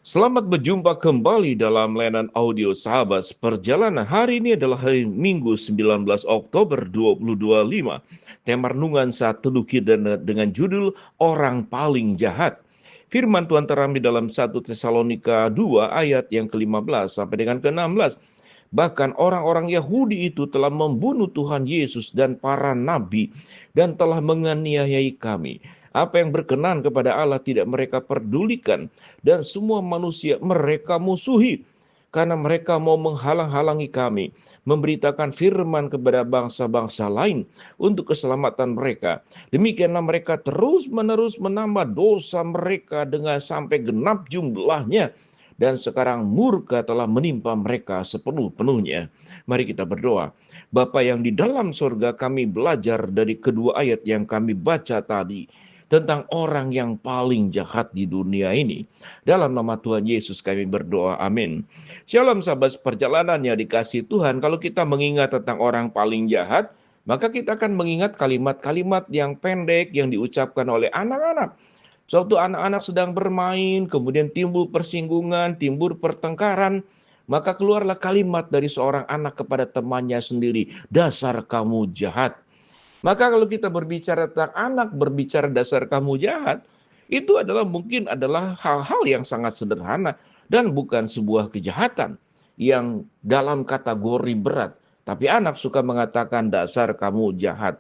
Selamat berjumpa kembali dalam layanan audio Sahabat Perjalanan. Hari ini adalah hari Minggu 19 Oktober 2025. Tema renungan saat teduh kita dengan judul Orang Paling Jahat. Firman Tuhan terambil dalam 1 Tesalonika 2 ayat yang ke-15 sampai dengan ke-16. Bahkan orang-orang Yahudi itu telah membunuh Tuhan Yesus dan para nabi dan telah menganiayai kami. Apa yang berkenan kepada Allah tidak mereka pedulikan, dan semua manusia mereka musuhi. Karena mereka mau menghalang-halangi kami, memberitakan firman kepada bangsa-bangsa lain untuk keselamatan mereka. Demikianlah mereka terus-menerus menambah dosa mereka dengan sampai genap jumlahnya. Dan sekarang murka telah menimpa mereka sepenuh-penuhnya. Mari kita berdoa. Bapa yang di dalam surga, kami belajar dari kedua ayat yang kami baca tadi tentang orang yang paling jahat di dunia ini. Dalam nama Tuhan Yesus kami berdoa, amin. Shalom sahabat perjalanan yang dikasih Tuhan. Kalau kita mengingat tentang orang paling jahat, maka kita akan mengingat kalimat-kalimat yang pendek yang diucapkan oleh anak-anak. Suatu anak-anak sedang bermain, kemudian timbul persinggungan, timbul pertengkaran, maka keluarlah kalimat dari seorang anak kepada temannya sendiri, dasar kamu jahat. Maka kalau kita berbicara tentang anak, berbicara dasar kamu jahat, itu mungkin adalah hal-hal yang sangat sederhana dan bukan sebuah kejahatan yang dalam kategori berat. Tapi anak suka mengatakan dasar kamu jahat.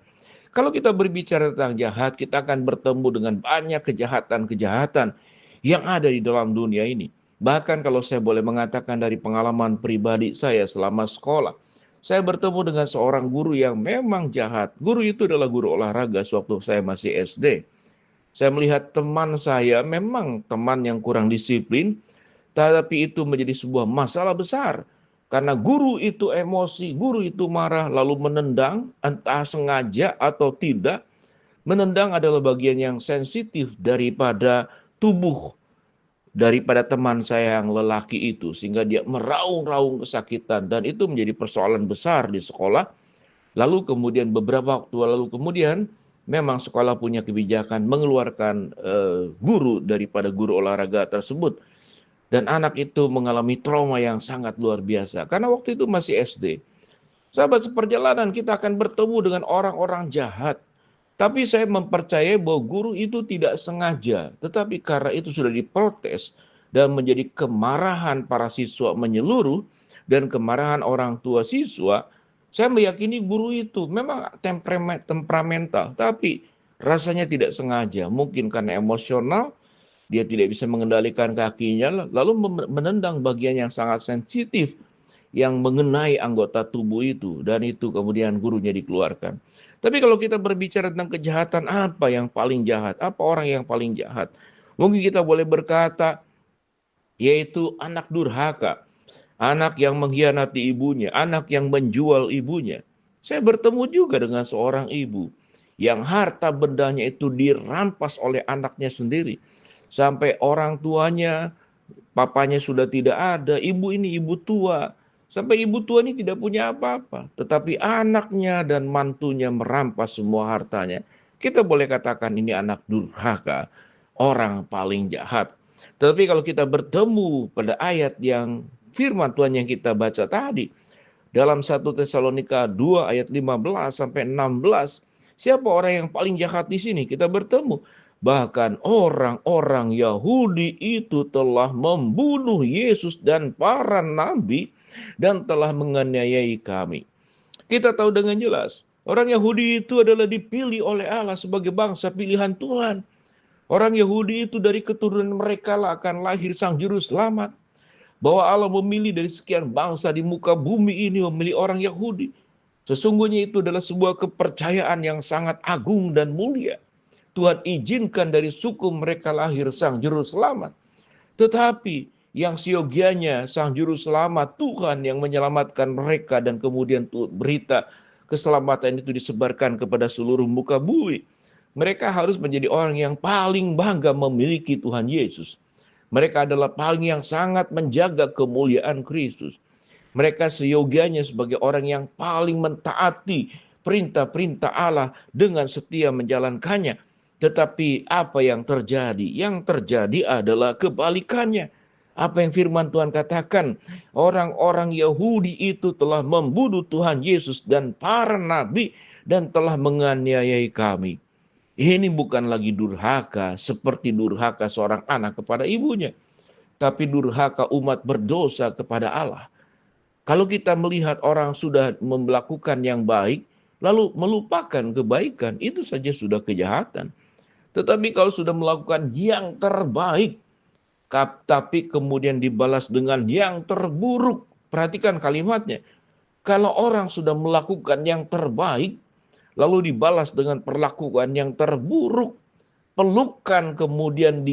Kalau kita berbicara tentang jahat, kita akan bertemu dengan banyak kejahatan-kejahatan yang ada di dalam dunia ini. Bahkan kalau saya boleh mengatakan dari pengalaman pribadi saya selama sekolah, saya bertemu dengan seorang guru yang memang jahat. Guru itu adalah guru olahraga sewaktu saya masih SD. Saya melihat teman saya memang teman yang kurang disiplin, tapi itu menjadi sebuah masalah besar. Karena guru itu emosi, guru itu marah, lalu menendang, entah sengaja atau tidak. Menendang adalah bagian yang sensitif daripada tubuh, daripada teman saya yang lelaki itu. Sehingga dia meraung-raung kesakitan. Dan itu menjadi persoalan besar di sekolah. Lalu kemudian beberapa waktu lalu kemudian, memang sekolah punya kebijakan mengeluarkan guru daripada guru olahraga tersebut. Dan anak itu mengalami trauma yang sangat luar biasa. Karena waktu itu masih SD. Sahabat seperjalanan, kita akan bertemu dengan orang-orang jahat. Tapi saya mempercayai bahwa guru itu tidak sengaja. Tetapi karena itu sudah diprotes dan menjadi kemarahan para siswa menyeluruh dan kemarahan orang tua siswa, saya meyakini guru itu memang temperamental. Tapi rasanya tidak sengaja. Mungkin karena emosional, dia tidak bisa mengendalikan kakinya, lalu menendang bagian yang sangat sensitif yang mengenai anggota tubuh itu, dan itu kemudian gurunya dikeluarkan. Tapi kalau kita berbicara tentang kejahatan, apa yang paling jahat? Apa orang yang paling jahat? Mungkin kita boleh berkata, yaitu anak durhaka, anak yang mengkhianati ibunya, anak yang menjual ibunya. Saya bertemu juga dengan seorang ibu yang harta bendanya itu dirampas oleh anaknya sendiri. Sampai orang tuanya, papanya sudah tidak ada, ibu ini ibu tua. Sampai ibu tua ini tidak punya apa-apa. Tetapi anaknya dan mantunya merampas semua hartanya. Kita boleh katakan ini anak durhaka, orang paling jahat. Tetapi kalau kita bertemu pada ayat yang firman Tuhan yang kita baca tadi, dalam 1 Tesalonika 2 ayat 15 sampai 16, siapa orang yang paling jahat di sini? Kita bertemu. Bahkan orang-orang Yahudi itu telah membunuh Yesus dan para nabi dan telah menganiayai kami. Kita tahu dengan jelas, orang Yahudi itu adalah dipilih oleh Allah sebagai bangsa pilihan Tuhan. Orang Yahudi itu dari keturunan mereka lah akan lahir sang juru selamat. Bahwa Allah memilih dari sekian bangsa di muka bumi ini memilih orang Yahudi. Sesungguhnya itu adalah sebuah kepercayaan yang sangat agung dan mulia. Tuhan izinkan dari suku mereka lahir sang juru selamat. Tetapi yang siogianya sang juru selamat Tuhan yang menyelamatkan mereka, dan kemudian berita keselamatan itu disebarkan kepada seluruh muka bumi. Mereka harus menjadi orang yang paling bangga memiliki Tuhan Yesus. Mereka adalah paling yang sangat menjaga kemuliaan Kristus. Mereka seyogianya sebagai orang yang paling mentaati perintah-perintah Allah dengan setia menjalankannya. Tetapi apa yang terjadi? Yang terjadi adalah kebalikannya. Apa yang firman Tuhan katakan? Orang-orang Yahudi itu telah membunuh Tuhan Yesus dan para nabi dan telah menganiayai kami. Ini bukan lagi durhaka seperti durhaka seorang anak kepada ibunya, tapi durhaka umat berdosa kepada Allah. Kalau kita melihat orang sudah melakukan yang baik, lalu melupakan kebaikan, itu saja sudah kejahatan. Tetapi kalau sudah melakukan yang terbaik, tapi kemudian dibalas dengan yang terburuk, perhatikan kalimatnya. Kalau orang sudah melakukan yang terbaik, lalu dibalas dengan perlakuan yang terburuk, pelukan kemudian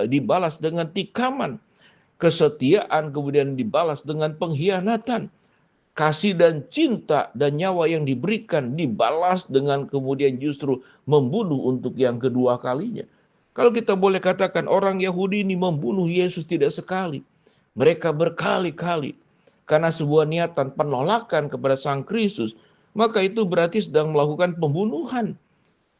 dibalas dengan tikaman, kesetiaan kemudian dibalas dengan pengkhianatan, kasih dan cinta dan nyawa yang diberikan dibalas dengan kemudian justru membunuh untuk yang kedua kalinya. Kalau kita boleh katakan orang Yahudi ini membunuh Yesus tidak sekali, mereka berkali-kali karena sebuah niatan penolakan kepada Sang Kristus, maka itu berarti sedang melakukan pembunuhan.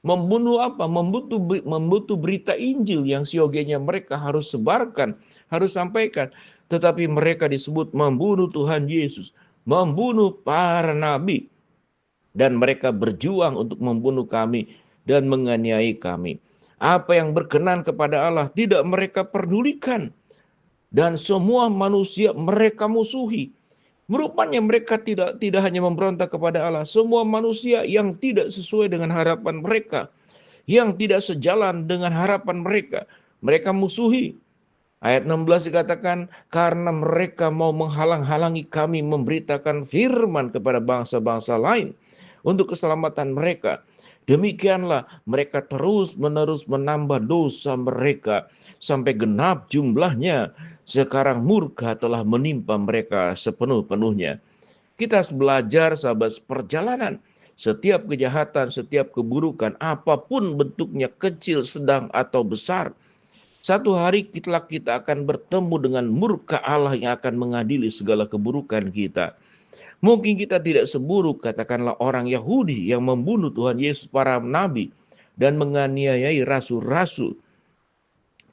Membunuh apa? Membunuh berita Injil yang siogianya mereka harus sebarkan, harus sampaikan. Tetapi mereka disebut membunuh Tuhan Yesus, membunuh para nabi. Dan mereka berjuang untuk membunuh kami dan menganiayai kami. Apa yang berkenan kepada Allah tidak mereka pedulikan. Dan semua manusia mereka musuhi. Rupanya mereka tidak hanya memberontak kepada Allah. Semua manusia yang tidak sesuai dengan harapan mereka, yang tidak sejalan dengan harapan mereka, mereka musuhi. Ayat 16 dikatakan, karena mereka mau menghalang-halangi kami memberitakan firman kepada bangsa-bangsa lain untuk keselamatan mereka. Demikianlah mereka terus-menerus menambah dosa mereka sampai genap jumlahnya. Sekarang murka telah menimpa mereka sepenuh-penuhnya. Kita harus belajar, sahabat, perjalanan. Setiap kejahatan, setiap keburukan, apapun bentuknya, kecil, sedang, atau besar, satu hari kita akan bertemu dengan murka Allah yang akan mengadili segala keburukan kita. Mungkin kita tidak seburuk, katakanlah orang Yahudi yang membunuh Tuhan Yesus, para nabi, dan menganiayai rasul-rasul.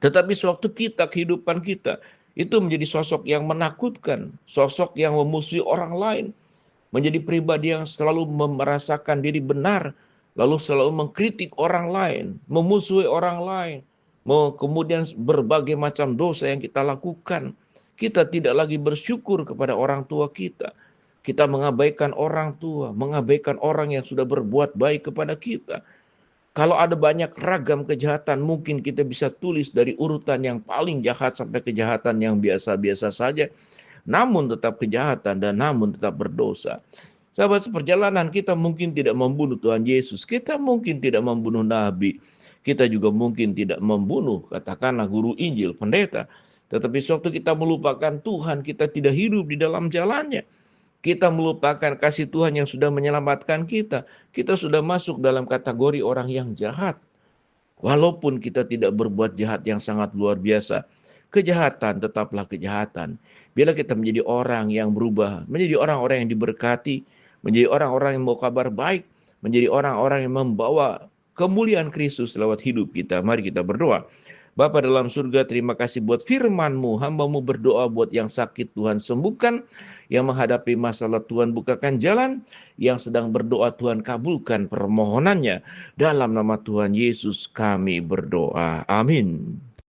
Tetapi sewaktu kehidupan kita, itu menjadi sosok yang menakutkan, sosok yang memusuhi orang lain, menjadi pribadi yang selalu merasakan diri benar, lalu selalu mengkritik orang lain, memusuhi orang lain, kemudian berbagai macam dosa yang kita lakukan. Kita tidak lagi bersyukur kepada orang tua kita. Kita mengabaikan orang tua, mengabaikan orang yang sudah berbuat baik kepada kita. Kalau ada banyak ragam kejahatan, mungkin kita bisa tulis dari urutan yang paling jahat sampai kejahatan yang biasa-biasa saja. Namun tetap kejahatan dan namun tetap berdosa. Sahabat, seperjalanan kita mungkin tidak membunuh Tuhan Yesus. Kita mungkin tidak membunuh Nabi. Kita juga mungkin tidak membunuh, katakanlah guru Injil, pendeta. Tetapi sewaktu kita melupakan Tuhan, kita tidak hidup di dalam jalannya. Kita melupakan kasih Tuhan yang sudah menyelamatkan kita. Kita sudah masuk dalam kategori orang yang jahat. Walaupun kita tidak berbuat jahat yang sangat luar biasa, kejahatan tetaplah kejahatan. Bila kita menjadi orang yang berubah, menjadi orang-orang yang diberkati, menjadi orang-orang yang membawa kabar baik, menjadi orang-orang yang membawa kemuliaan Kristus lewat hidup kita. Mari kita berdoa. Bapa dalam surga, terima kasih buat firman-Mu. Hamba-Mu berdoa buat yang sakit Tuhan sembuhkan, yang menghadapi masalah Tuhan bukakan jalan, yang sedang berdoa Tuhan kabulkan permohonannya. Dalam nama Tuhan Yesus kami berdoa. Amin.